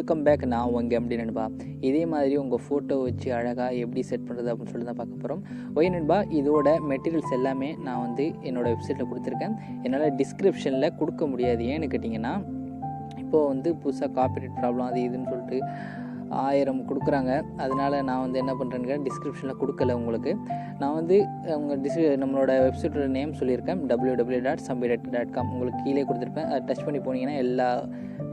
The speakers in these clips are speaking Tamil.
Welcome back. நான் உங்கள் எப்படி நண்பா. இதே மாதிரி உங்கள் ஃபோட்டோ வச்சு அழகாக எப்படி செட் பண்ணுறது அப்படின்னு சொல்லி தான் பார்க்க போகிறோம். ஓகே நண்பா, இதோட மெட்டீரியல்ஸ் எல்லாமே நான் வந்து என்னோடய வெப்சைட்டில் கொடுத்துருக்கேன். என்னால் டிஸ்கிரிப்ஷனில் கொடுக்க முடியாது. ஏன்னு கேட்டிங்கன்னா, இப்போது வந்து புதுசாக காப்பிரைட் ப்ராப்ளம் அது இதுன்னு சொல்லிட்டு 1000 கொடுக்குறாங்க. அதனால் நான் வந்து என்ன பண்ணுறேன்னு டிஸ்கிரிப்ஷனில் கொடுக்கல. உங்களுக்கு நான் வந்து உங்கள் நம்மளோட வெப்சைட்டோட நேம் சொல்லியிருக்கேன், www.sambaitech.com. உங்களுக்கு கீழே கொடுத்துருப்பேன். அதை டச் பண்ணி போனீங்கன்னா எல்லா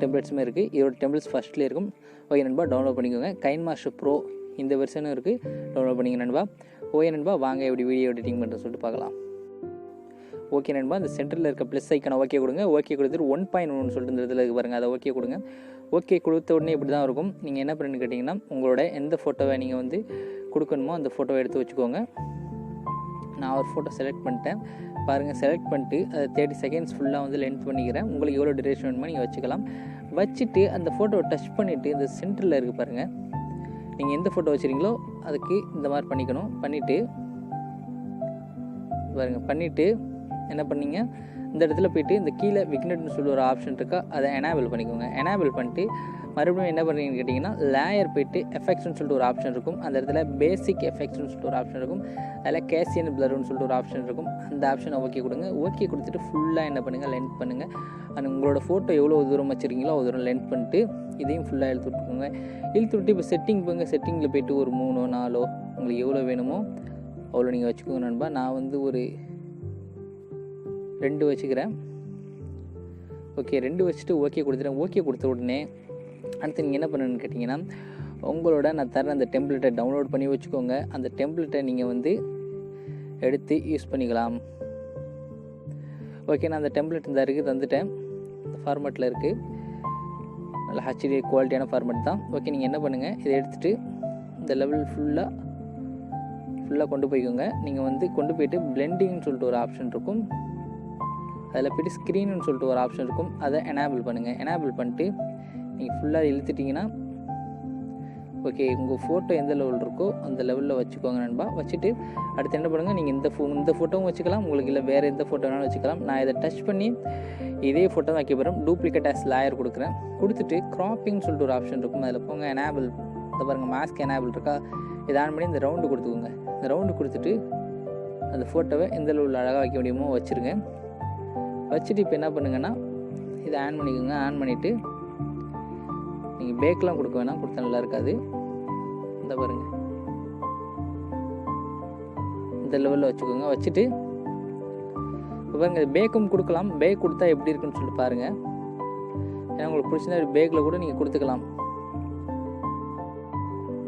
டெம்ப்ளேட்ஸுமே இருக்குது. இதோட டெம்ப்ளேட்ஸ் ஃபஸ்ட்லேயே இருக்கும். ஓகே நண்பா, டவுன்லோட் பண்ணிக்கோங்க. கைன்மாஸ்டர் ப்ரோ இந்த வெர்ஷனும் இருக்குது, டவுன்லோட் பண்ணிங்க நண்பா. ஓகே நண்பா, வாங்க எப்படி வீடியோ எடிட்டிங் பண்ணுறது சொல்லிட்டு பார்க்கலாம். ஓகே நண்பா, இந்த சென்டரில் இருக்க ப்ளஸ் ஐக்கான ஓகே கொடுங்க. ஓகே கொடுத்துட்டு 1.1 சொல்லிட்டு இந்த இதில் பாருங்கள், அதை ஓகே கொடுங்க. ஓகே கொடுத்த உடனே இப்படி தான் இருக்கும். நீங்கள் என்ன பண்ணுன்னு கேட்டிங்கன்னா, உங்களோட எந்த ஃபோட்டோவை நீங்கள் வந்து கொடுக்கணுமோ அந்த ஃபோட்டோவை எடுத்து வச்சுக்கோங்க. நான் ஒரு ஃபோட்டோ செலக்ட் பண்ணிட்டேன் பாருங்கள். செலக்ட் பண்ணிட்டு அதை 30 செகண்ட்ஸ் ஃபுல்லாக வந்து லென்த் பண்ணிக்கிறேன். உங்களுக்கு எவ்வளோ டியூரேஷன் வேணுமோ நீங்கள் வச்சுக்கலாம். வச்சுட்டு அந்த ஃபோட்டோவை டச் பண்ணிவிட்டு இந்த சென்டரில் இருக்குது பாருங்கள், நீங்கள் எந்த ஃபோட்டோ வச்சுருக்கீங்களோ அதுக்கு இந்த மாதிரி பண்ணிக்கணும். பண்ணிவிட்டு பாருங்கள், பண்ணிவிட்டு என்ன பண்ணீங்க, இந்த இடத்துல போய்ட்டு இந்த கீழே விக்னெட்னு சொல்லி ஒரு ஆப்ஷன் இருக்கா, அதை எனேபிள் பண்ணிக்கோங்க. எனேபிள் பண்ணிட்டு மறுபடியும் என்ன பண்ணுறீங்கன்னு கேட்டிங்கன்னா, லேயர் போய்ட்டு எஃபெக்ட்ஸ்னு சொல்லிட்டு ஒரு ஆப்ஷன் இருக்கும். அந்த இடத்துல பேசிக் எஃபெக்ட்ஸ்னு சொல்லிட்டு ஒரு ஆப்ஷன் இருக்கும். அதில் கேசியன் பிளர்னு சொல்லிட்டு ஒரு ஆப்ஷன் இருக்கும். அந்த ஆப்ஷனை ஓகே கொடுங்க. ஓகே கொடுத்துட்டு ஃபுல்லாக என்ன பண்ணுங்கள், லென்த் பண்ணுங்கள். அண்ட் உங்களோட ஃபோட்டோ எவ்வளோ தூரம் வச்சுருக்கீங்களோ அவ்வளோ தூரம் லென்த் பண்ணிட்டு இதையும் ஃபுல்லாக இழுத்து விட்டுக்கோங்க. இழுத்து விட்டு இப்போ செட்டிங் போங்க. செட்டிங்கில் போய்ட்டு ஒரு 3 4 உங்களுக்கு எவ்வளோ வேணுமோ அவ்வளோ நீங்கள் வச்சுக்கோங்க நண்பா. நான் வந்து ஒரு 2 வச்சுக்கிறேன். ஓகே, 2 வச்சுட்டு ஓகே கொடுத்துட்டேன். ஓகே கொடுத்த உடனே அடுத்து நீங்கள் என்ன பண்ணணுன்னு கேட்டிங்கன்னா, உங்களோட நான் தர அந்த டெம்ப்ளேட்டை டவுன்லோட் பண்ணி வச்சுக்கோங்க. அந்த டெம்ப்ளேட்டை நீங்கள் வந்து எடுத்து யூஸ் பண்ணிக்கலாம். ஓகே, நான் அந்த டெம்ப்ளேட் இந்த இருக்குது தந்துட்டேன். இந்த ஃபார்மேட்டில் இருக்குது, நல்ல ஹெச்டி குவாலிட்டியான ஃபார்மேட் தான். ஓகே, நீங்கள் என்ன பண்ணுங்கள், இதை எடுத்துகிட்டு இந்த லெவல் ஃபுல்லாக கொண்டு போய்க்கோங்க. நீங்கள் வந்து கொண்டு போய்ட்டு பிளெண்டிங்னு சொல்லிட்டு ஒரு ஆப்ஷன் இருக்கும், அதில் போய்ட்டு ஸ்க்ரீன்னு சொல்லிட்டு ஒரு ஆப்ஷன் இருக்கும், அதை எனேபிள் பண்ணுங்கள். எனேபிள் பண்ணிட்டு நீங்கள் ஃபுல்லாக இழுத்துட்டிங்கன்னா ஓகே, உங்கள் ஃபோட்டோ எந்த லெவல் இருக்கோ அந்த லெவலில் வச்சுக்கோங்க நண்பா. வச்சுட்டு அடுத்து என்ன பண்ணுங்கள், நீங்கள் இந்த ஃபோட்டோவும் வச்சுக்கலாம், உங்களுக்கு இல்லை வேறு எந்த ஃபோட்டோ வேணாலும் வச்சுக்கலாம். நான் இதை டச் பண்ணி இதே ஃபோட்டோ தான் வைக்க போகிறேன். டூப்ளிகேட் ஆஸ் லேயர் கொடுக்குறேன். கொடுத்துட்டு க்ராப்பிங்னு சொல்லிட்டு ஒரு ஆப்ஷன் இருக்கும், அதில் போங்க. எனேபிள் இதை பாருங்கள், மாஸ்க் எனேபிள் இருக்கா, இதை ஆன் பண்ணி இந்த ரவுண்டு கொடுத்துக்கோங்க. இந்த ரவுண்டு கொடுத்துட்டு அந்த ஃபோட்டோவை எந்த லெவலில் அழகாக வைக்க முடியுமோ வச்சுருங்க. வச்சுட்டு இப்போ என்ன பண்ணுங்கன்னா, இதை ஆன் பண்ணிக்கோங்க. ஆன் பண்ணிவிட்டு நீங்கள் பேக்கெலாம் கொடுக்க வேணாம், கொடுத்தா நல்லா இருக்காது. இந்த பாருங்கள், இந்த லெவலில் வச்சுக்கோங்க. வச்சுட்டு இப்போ பாருங்கள், பேக்கும் கொடுக்கலாம். பேக் கொடுத்தா எப்படி இருக்குன்னு சொல்லிட்டு பாருங்கள். ஏன்னா உங்களுக்கு பிடிச்சிருந்தா பேக்கில் கூட நீங்கள் கொடுத்துக்கலாம்.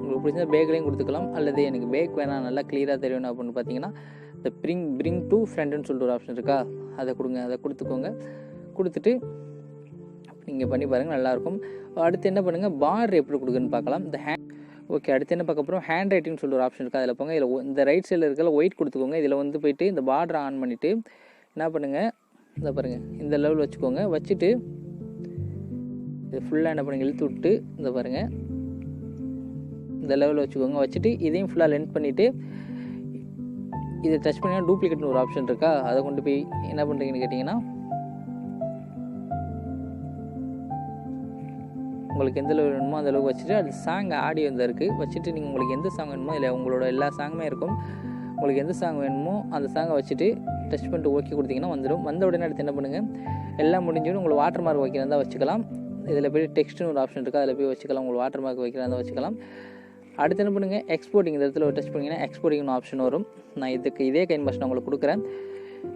உங்களுக்கு பிடிச்சிருந்தா பேக்லேயும் கொடுத்துக்கலாம். அல்லது எனக்கு பேக் வேணாம், நல்லா கிளியராக தெரியணும் அப்படின்னு பார்த்தீங்கன்னா, இந்த பிரிங் டு ஃப்ரண்ட்னு சொல்லிட்டு ஒரு ஆப்ஷன் இருக்கா, அதை கொடுங்க. அதை கொடுத்துக்கோங்க. கொடுத்துட்டு நீங்கள் பண்ணி பாருங்கள், நல்லாயிருக்கும். அடுத்து என்ன பண்ணுங்கள், பார்டர் எப்படி கொடுக்குன்னு பார்க்கலாம். இந்த ஓகே, அடுத்து என்ன பார்க்க போகிறோம், ஹேண்ட் ரைட்டிங்னு சொல்லிட்டு ஒரு ஆப்ஷன் இருக்குது, அதில் போங்க. இதில் இந்த ரைட் சைடில் இருக்கிற ஒயிட் கொடுத்துக்கோங்க. இதில் வந்து போய்ட்டு இந்த பார்டரை ஆன் பண்ணிவிட்டு என்ன பண்ணுங்கள், இந்த பாருங்கள் இந்த லெவல் வச்சுக்கோங்க. வச்சுட்டு இது ஃபுல்லாக என்ன பண்ணுங்கள், இழுத்து விட்டு இந்த பாருங்கள் இந்த லெவலில் வச்சுக்கோங்க. வச்சுட்டு இதையும் ஃபுல்லாக லென்த் பண்ணிவிட்டு இதை டச் பண்ணிங்கன்னா டூப்ளிகேட்னு ஒரு ஆப்ஷன் இருக்கா, அதை கொண்டு போய் என்ன பண்ணுறீங்கன்னு கேட்டிங்கன்னா, உங்களுக்கு எந்த லெவல் வேணுமோ அந்த அளவுக்கு வச்சுட்டு அது சாங் ஆடியோ இந்த இருக்குது. வச்சுட்டு நீங்கள் உங்களுக்கு எந்த சாங் வேணுமோ இல்லை உங்களோட எல்லா சாங்குமே இருக்கும். உங்களுக்கு எந்த சாங் வேணுமோ அந்த சாங்கை வச்சுட்டு டச் பண்ணிட்டு ஓகே கொடுத்தீங்கன்னா வந்துடும். வந்த உடனே அடுத்து என்ன பண்ணுங்கள், எல்லாம் முடிஞ்சிடும். உங்களுக்கு வாட்டர் மார்க் வைக்கிறதா வச்சுக்கலாம். இதில் போய் டெக்ஸ்ட்னு ஒரு ஆப்ஷன் இருக்குது, அதில் போய் வச்சுக்கலாம். உங்களுக்கு வாட்டர் மார்க் வைக்கிறதா வச்சுக்கலாம். அடுத்து என்ன பண்ணுங்கள், எக்ஸ்போர்ட்டிங் இந்த இடத்துல டச் பண்ணிங்கன்னா எக்ஸ்போர்ட்டிங்னு ஆப்ஷன் வரும். நான் இதே கைன்மாஸ்டர் உங்களுக்கு கொடுக்குறேன்.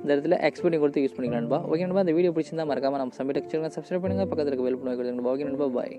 இந்த இடத்துல எக்ஸ்போர்ட்டிங் கொடுத்து யூஸ் பண்ணிக்கலாம் நண்பா. ஓகே நண்பா, இந்த வீடியோ பிடிச்சிருந்தா மறக்காமல் நம்ம SambaiTech சப்ஸ்கிரைப் பண்ணுங்கள். பக்கத்தில் இருக்க பெல் பட்டன் கொடுத்துருங்க. ஓகே நண்பா, பாய்.